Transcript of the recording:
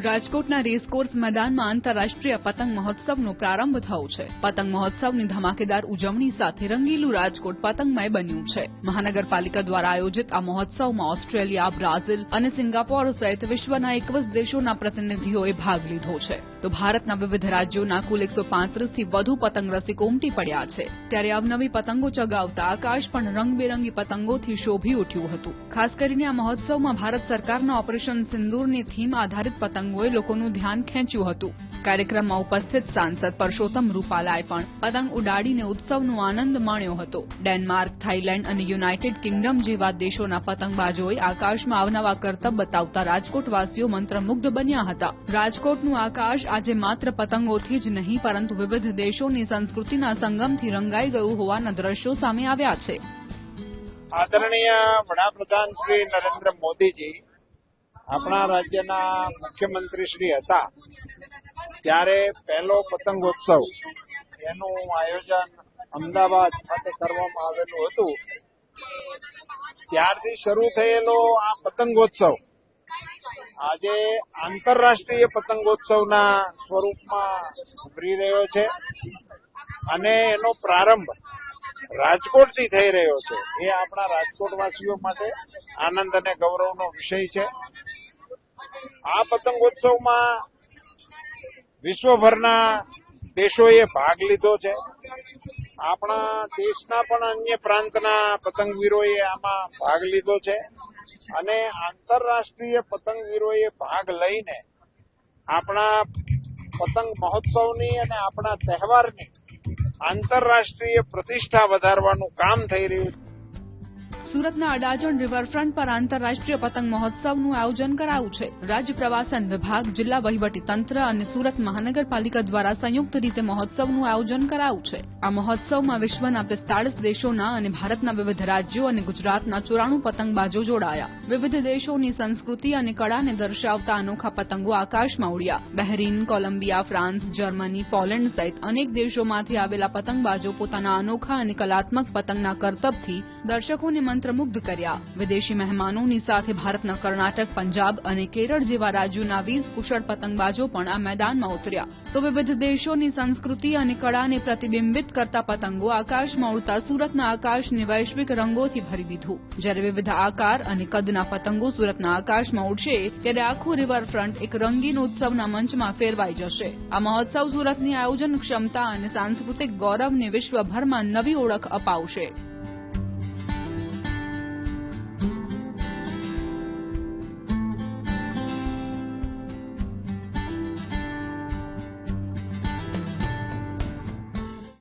રાજકોટના રેસકોર્સ મેદાનમાં આંતરરાષ્ટ્રીય પતંગ મહોત્સવનો પ્રારંભ થયો છે। પતંગ મહોત્સવની ધમાકેદાર ઉજવણી સાથે રંગીલું રાજકોટ પતંગમય બન્યું છે। મહાનગરપાલિકા દ્વારા આયોજિત આ મહોત્સવમાં ઓસ્ટ્રેલિયા, બ્રાઝિલ અને સિંગાપોર સહિત વિશ્વના 21 દેશોના પ્રતિનિધિઓએ ભાગ લીધો છે। તો ભારતના વિવિધ રાજ્યોના કુલ 135થી વધુ પતંગ રસિકો ઉમટી પડ્યા છે। ત્યારે અવનવી પતંગો ચગાવતા આકાશ પણ રંગબેરંગી પતંગોથી શોભી ઉઠ્યું હતું। ખાસ કરીને આ મહોત્સવમાં ભારત સરકારના ઓપરેશન સિંદૂરની થીમ આધારિત પતંગોએ લોકોનું ધ્યાન ખેંચ્યું હતું। કાર્યક્રમમાં ઉપસ્થિત સાંસદ પરસોત્તમ રૂપાલાએ પણ પતંગ ઉડાડીને ઉત્સવનો આનંદ માણ્યો હતો। ડેનમાર્ક, થાઈલેન્ડ અને યુનાઇટેડ કિંગડમ જેવા દેશોના પતંગબાજોએ આકાશમાં અવનવા કરતબ બતાવતા રાજકોટવાસીઓ મંત્રમુગ્ધ બન્યા હતા। રાજકોટનું આકાશ આજે માત્ર પતંગોથી જ નહીં પરંતુ વિવિધ દેશોની સંસ્કૃતિના સંગમથી રંગાઈ ગયું હોવાના દ્રશ્યો સામે આવ્યા છે। આદરણીય વડાપ્રધાન શ્રી નરેન્દ્ર મોદીજી આપણા રાજ્યના મુખ્યમંત્રી શ્રી હતા ત્યારે પહેલો પતંગોત્સવ એનું આયોજન અમદાવાદ ખાતે કરવામાં આવેલું હતું। ત્યારથી શરૂ થયેલો આ પતંગોત્સવ આજે આંતરરાષ્ટ્રીય પતંગોત્સવના સ્વરૂપમાં ઉભરી રહ્યો છે અને એનો પ્રારંભ રાજકોટથી થઈ રહ્યો છે। એ આપણા રાજકોટવાસીઓ માટે આનંદ અને ગૌરવનો વિષય છે। આ પતંગોત્સવમાં વિશ્વભરના દેશોએ ભાગ લીધો છે। આપણા દેશના પણ અન્ય પ્રાંતના પતંગવીરોએ આમાં ભાગ લીધો છે અને આંતરરાષ્ટ્રીય પતંગવીરોએ ભાગ લઈને આપણા પતંગ મહોત્સવની અને આપણા તહેવારની આંતરરાષ્ટ્રીય પ્રતિષ્ઠા વધારવાનું કામ થઈ રહ્યું છે। સુરતના અડાજણ રિવરફ્રન્ટ પર આંતરરાષ્ટ્રીય પતંગ મહોત્સવનું આયોજન કરાયું છે। રાજ્ય પ્રવાસન વિભાગ, જિલ્લા વહીવટી તંત્ર અને સુરત મહાનગરપાલિકા દ્વારા સંયુક્ત રીતે મહોત્સવનું આયોજન કરાયું છે। આ મહોત્સવમાં વિશ્વના 45 દેશોના અને ભારતના વિવિધ રાજ્યો અને ગુજરાતના 94 પતંગબાજો જોડાયા। વિવિધ દેશોની સંસ્કૃતિ અને કળાને દર્શાવતા અનોખા પતંગો આકાશમાં ઉડ્યા। Bahrain, Colombia, France, Germany, Poland સહિત અનેક દેશોમાંથી આવેલા પતંગબાજો પોતાના અનોખા અને કલાત્મક પતંગના કરતબથી દર્શકોને મંત્રમુગ્ધ કર્યા। વિદેશી મહેમાનોની સાથે ભારતના કર્ણાટક, પંજાબ અને કેરળ જેવા રાજ્યોના 20 કુશળ પતંગબાજો પણ આ મેદાનમાં ઉતર્યા। તો વિવિધ દેશોની સંસ્કૃતિ અને કળાને પ્રતિબિંબિત કરતા પતંગો આકાશમાં ઉડતા સુરતના આકાશને વૈશ્વિક રંગોથી ભરી દીધું। જ્યારે વિવિધ આકાર અને કદના પતંગો સુરતના આકાશમાં ઉડશે ત્યારે આખું રિવરફ્રન્ટ એક રંગીન ઉત્સવના મંચમાં ફેરવાઈ જશે। આ મહોત્સવ સુરતની આયોજન ક્ષમતા અને સાંસ્કૃતિક ગૌરવને વિશ્વભરમાં નવી ઓળખ અપાવશે।